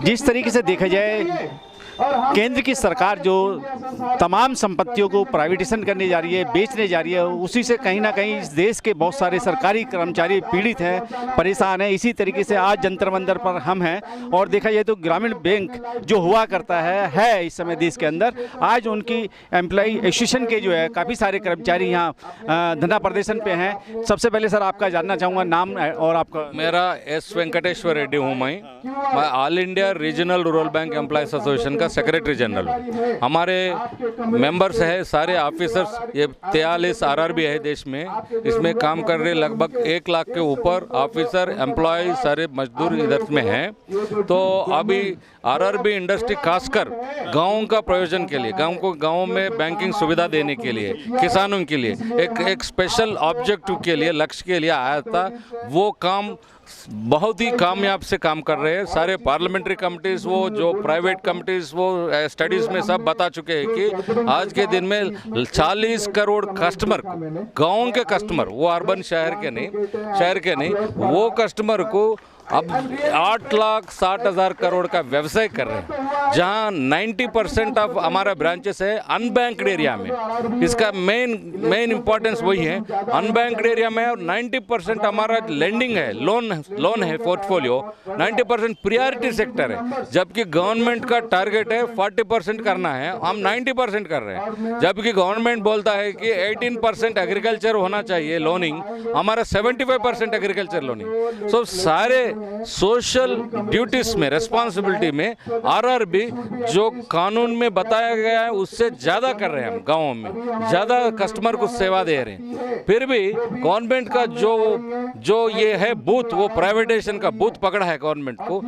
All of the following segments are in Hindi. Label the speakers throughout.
Speaker 1: जिस तरीके से देखा जाए केंद्र की सरकार जो तमाम संपत्तियों को प्राइवेटाइजेशन करने जा रही है, बेचने जा रही है, उसी से कहीं ना कहीं इस देश के बहुत सारे सरकारी कर्मचारी पीड़ित हैं, परेशान हैं। इसी तरीके से आज जंतर मंतर पर हम हैं और देखा जाए तो ग्रामीण बैंक जो हुआ करता है इस समय देश के अंदर, आज उनकी एम्प्लॉई एसोसिएशन के जो है काफ़ी सारे कर्मचारी यहाँ धरना प्रदर्शन पे हैं। सबसे पहले सर आपका जानना चाहूँगा नाम और आपका।
Speaker 2: मेरा एस वेंकटेश्वर रेड्डी हूँ। मैं all India regional rural bank employees association का सेक्रेटरी जनरल हूँ। हमारे मेंबर्स है सारे ऑफिसर्स, ये 43 आरआरबी है देश में, इसमें काम कर रहे लगभग 1 लाख के ऊपर ऑफिसर एम्प्लॉय सारे मजदूर इधर में हैं। तो अभी आरआरबी इंडस्ट्री खासकर गाँव का प्रयोजन के लिए, गाँव में बैंकिंग सुविधा देने के लिए, किसानों के लिए एक स्पेशल ऑब्जेक्टिव के लिए, लक्ष्य के लिए आया था। वो काम बहुत ही कामयाब से काम कर रहे हैं। सारे पार्लियामेंट्री कमिटीज़, वो जो प्राइवेट कमिटीज़, वो स्टडीज़ में सब बता चुके हैं कि आज के दिन में 40 करोड़ कस्टमर, गाँव के कस्टमर, वो अर्बन शहर के नहीं, वो कस्टमर को अब 8,60,000 करोड़ का व्यवसाय कर रहे हैं, जहां 90% ऑफ हमारा ब्रांचेस है अनबैंक्ड एरिया में। इसका मेन इंपॉर्टेंस वही है, अनबैंक्ड एरिया में, और 90% हमारा लेंडिंग है, लोन है पोर्टफोलियो, 90% प्रियोरिटी सेक्टर है। जबकि गवर्नमेंट का टारगेट है 40% करना है, हम 90% कर रहे हैं। जबकि गवर्नमेंट बोलता है कि 18% एग्रीकल्चर होना चाहिए लोनिंग, हमारा 75% एग्रीकल्चर लोनिंग। सो सारे सोशल ड्यूटीज में, रिस्पॉन्सिबिलिटी में आरआरबी जो कानून में बताया गया है उससे ज़्यादा कर रहे हैं। हम गाँव में ज़्यादा कस्टमर को सेवा दे रहे हैं। फिर भी गवर्नमेंट का जो ये है बूथ, वो प्राइवेटाइजेशन का बूथ पकड़ा है गवर्नमेंट को।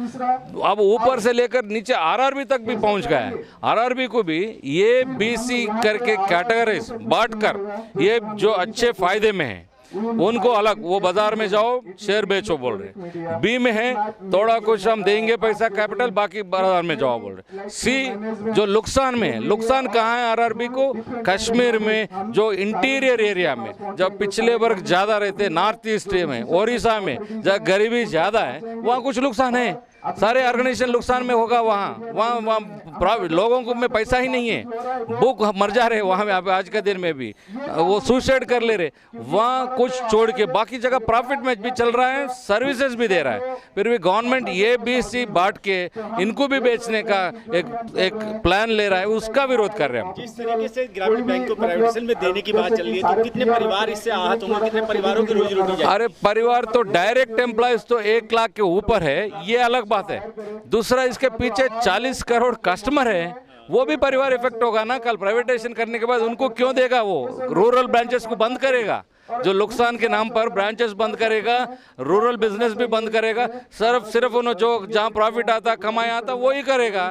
Speaker 2: अब ऊपर से लेकर नीचे आरआरबी तक भी पहुंच गया है। आरआरबी को भी ये बीसी करके कैटेगरीज बांटकर, ये जो अच्छे फायदे में है उनको अलग, वो बाजार में जाओ शेयर बेचो बोल रहे। बी में है थोड़ा कुछ हम देंगे पैसा कैपिटल, बाकी बाजार में जाओ बोल रहे। सी जो नुकसान में है, नुकसान कहाँ है आरआरबी को? कश्मीर में, जो इंटीरियर एरिया में, जब पिछले वर्ग ज़्यादा रहते, नॉर्थ ईस्ट में, ओडिशा में जहाँ गरीबी ज़्यादा है, वहाँ कुछ नुकसान है। सारे ऑर्गेनाइजेशन नुकसान में होगा। वहाँ लोगों को में पैसा ही नहीं है, भूख मर जा रहे वहाँ में। आज के दिन में भी वो सुसाइड कर ले रहे। वहाँ कुछ छोड़ के बाकी जगह प्रॉफिट में भी चल रहा है, सर्विसेज भी दे रहा है। फिर भी गवर्नमेंट ये बीसी बांट के इनको भी बेचने का एक प्लान ले रहा है, उसका विरोध कर रहे हैं हम।
Speaker 3: जिस तरीके से ग्रामीण बैंक को प्राइवेटाइजेशन में देने की बात चल रही है, तो कितने परिवार इससे आहत होंगे, कितने परिवारों की रोजी रोटी जाएगी?
Speaker 2: अरे परिवार तो डायरेक्ट एम्प्लॉयज तो 1 लाख के ऊपर है, ये अलग बात है। दूसरा, इसके पीछे 40 करोड़ कस्टमर है, वो भी परिवार इफेक्ट होगा ना। कल प्राइवेटाइजेशन करने के बाद उनको क्यों देगा? वो रूरल ब्रांचेस को बंद करेगा, जो नुकसान के नाम पर ब्रांचेस बंद करेगा, रूरल बिजनेस भी बंद करेगा। सिर्फ उन्हें जो जहां प्रॉफिट आता, कमाया आता, वो ही करेगा।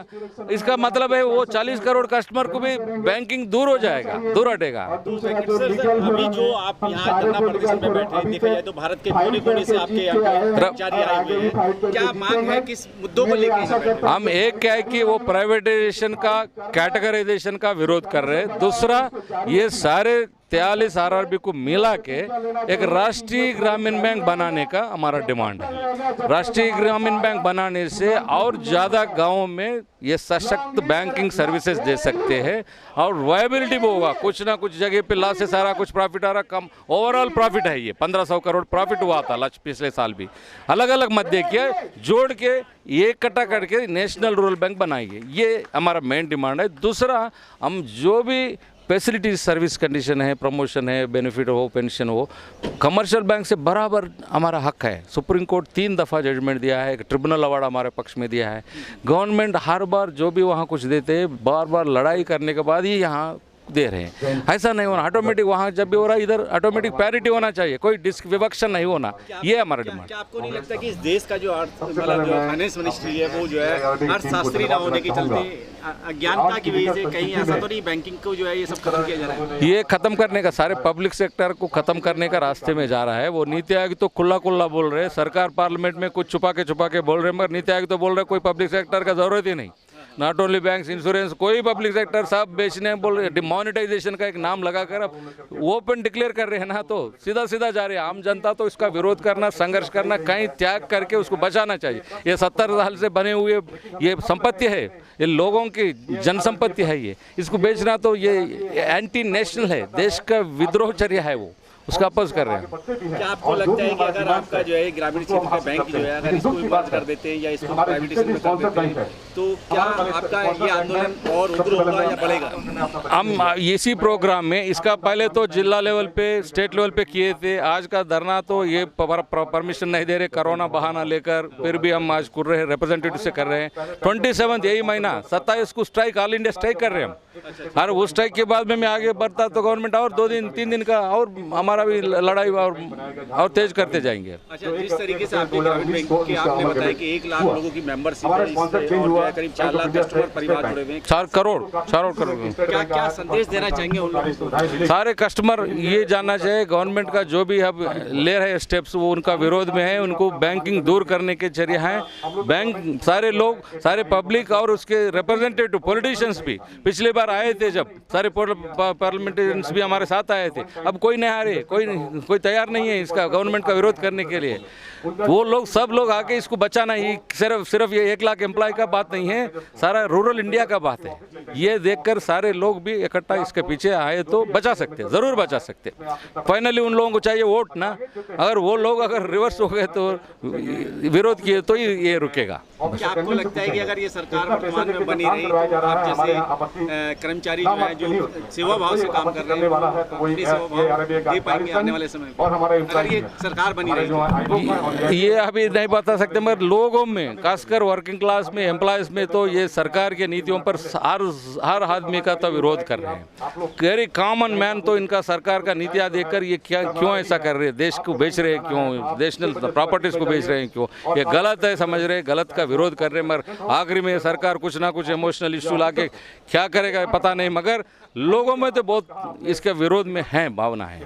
Speaker 2: इसका मतलब है वो 40 करोड़ कस्टमर को भी बैंकिंग दूर हो जाएगा, दूर हटेगा।
Speaker 3: अभी जो आप यहाँ धरना प्रदर्शन में बैठे, देखा जाए तो भारत के कोने-कोने से आपके कर्मचारी आए हुए हैं। क्या मांग है, किस मुद्दों को लेकर?
Speaker 2: हम एक क्या है कि वो प्राइवेटाइजेशन का, कैटेगराइजेशन का विरोध कर रहे हैं। दूसरा, ये सारे 43 आरआरबी को मिला के एक राष्ट्रीय ग्रामीण बैंक बनाने का हमारा डिमांड है। राष्ट्रीय ग्रामीण बैंक बनाने से और ज़्यादा गाँव में ये सशक्त बैंकिंग सर्विसेज दे सकते हैं और वायबिलिटी भी होगा। कुछ ना कुछ जगह पे लॉस से सारा कुछ प्रॉफिट आ रहा, कम ओवरऑल प्रॉफिट है। ये 1500 करोड़ प्रॉफिट हुआ था पिछले साल भी। अलग अलग मध्य किया, जोड़ के ये इकट्ठा करके नेशनल रूरल बैंक बनाएंगे, ये हमारा मेन डिमांड है। दूसरा, हम जो भी फैसिलिटीज, सर्विस कंडीशन है, प्रमोशन है, बेनिफिट हो, पेंशन हो, कमर्शियल बैंक से बराबर हमारा हक है। सुप्रीम कोर्ट 3 दफ़ा जजमेंट दिया है, एक ट्रिब्यूनल अवार्ड हमारे पक्ष में दिया है। गवर्नमेंट हर बार जो भी वहाँ कुछ देते हैं, बार बार लड़ाई करने के बाद ही यहाँ दे रहे हैं। ऐसा नहीं होना, ऑटोमेटिक वहाँ जब भी हो रहा है इधर ऑटोमेटिक पैरिटी होना चाहिए, कोई विवक्षण नहीं होना, ये हमारा डिमांड।
Speaker 3: क्या आपको नहीं लगता कि इस देश का जो फाइनेंस मिनिस्ट्री है, वो जो है अर्थशास्त्री ना होने के चलते, अज्ञानता की वजह से कहीं ऐसा तो नहीं बैंकिंग को जो है ये सब खत्म किया जा रहा है?
Speaker 2: ये खत्म करने का, सारे पब्लिक सेक्टर को खत्म करने का रास्ते में जा रहा है। वो नीति आयोग तो खुला बोल रहे हैं, सरकार पार्लियामेंट में कुछ छुपा के बोल रहे हैं, मगर नीति आयोग तो बोल रहे हैं कोई पब्लिक सेक्टर का जरूरत ही नहीं। नॉट ओनली बैंक्स, इंश्योरेंस, कोई पब्लिक सेक्टर सब बेचने बोल रहे, डिमोनेटाइजेशन का एक नाम लगाकर अब ओपन डिक्लेयर कर रहे हैं ना, तो सीधा सीधा जा रहे हैं। आम जनता तो इसका विरोध करना, संघर्ष करना, कहीं त्याग करके उसको बचाना चाहिए। ये 70 साल से बने हुए ये संपत्ति है, ये लोगों की जनसंपत्ति है, ये इसको बेचना तो ये एंटी नेशनल है, देश का विद्रोहचर्या है, वो उसका अपोज कर रहे हैं।
Speaker 3: क्या आपको लगता है कि अगर आपका जो है ग्रामीण क्षेत्र का बैंक जो है अगर इसको बंद कर देते हैं या इसको प्राइवेटाइजेशन में कर देते हैं तो क्या आपका ये आंदोलन और उग्र होगा या बढ़ेगा?
Speaker 2: हम इसी प्रोग्राम में इसका पहले तो जिला लेवल पे, स्टेट लेवल पे किए थे। आज का धरना तो ये परमिशन नहीं दे रहे, कोरोना बहाना लेकर, फिर भी हम आज कर रहे हैं, रिप्रेजेंटेटिव से कर रहे हैं। 27 यही महीना 27 को स्ट्राइक, ऑल इंडिया स्ट्राइक कर रहे हैं हम। और वो स्ट्राइक के बाद में मैं आगे बढ़ता तो गवर्नमेंट और 2 दिन 3 दिन का और हमारा भी लड़ाई और तेज करते जाएंगे।
Speaker 3: अच्छा, जिस तरीके से आपके ग्रामीण बैंक के आपने बताया कि 1 लाख लोगों की मेंबरशिप है और करीब 4 लाख कस्टमर परिवार जुड़े हुए हैं,
Speaker 2: 4 करोड़
Speaker 3: क्या संदेश देना चाहेंगे उन लोगों को?
Speaker 2: सारे कस्टमर ये जानना चाहिए गवर्नमेंट का जो भी अब ले रहे स्टेप्स वो उनका विरोध में है, उनको बैंकिंग दूर करने के जरिए हैं। बैंक सारे लोग, सारे पब्लिक और उसके रिप्रेजेंटेटिव पॉलिटिशियंस भी पिछली बार आए थे, जब सारे पार्लियामेंटेरियंस भी हमारे साथ आए थे। अब कोई नहीं आ रहे, कोई तैयार नहीं है इसका गवर्नमेंट का विरोध करने के लिए। वो लोग सब लोग आके इसको बचाना ही, सिर्फ ये 1 लाख एम्प्लॉय का बात नहीं है, सारा रूरल इंडिया का बात है। ये देखकर सारे लोग भी इकट्ठा इसके पीछे आए तो बचा सकते, जरूर बचा सकते। फाइनली उन लोगों को चाहिए वोट ना, अगर वो लोग अगर रिवर्स हो गए तो विरोध किए तो ये रुकेगा।
Speaker 3: क्या आपको लगता है कि अगर ये सरकार वर्तमान में बनी रही तो आप जैसे कर्मचारी जो है जो सेवा भाव से काम कर रहे हैं अपनी सेवा भाव दे पाएंगे आने वाले समय में, अगर ये सरकार बनी रही?
Speaker 2: ये अभी नहीं बता सकते, मगर लोगों में, खासकर वर्किंग क्लास में, एम्प्लॉयज में तो ये सरकार के नीतियों पर हर आदमी का तो विरोध कर रहे हैं। वेरी कॉमन मैन तो इनका सरकार का नीतियाँ देखकर ये क्यों ऐसा कर रहे हैं, देश को बेच रहे हैं क्यों, नेशनल प्रॉपर्टीज को बेच रहे हैं क्यों, ये गलत है समझ रहे, गलत का विरोध कर रहे हैं। मगर आखिर में सरकार कुछ ना कुछ इमोशनल इशू लाके क्या करेगा पता नहीं, मगर लोगों में तो बहुत इसके विरोध में है, भावना है।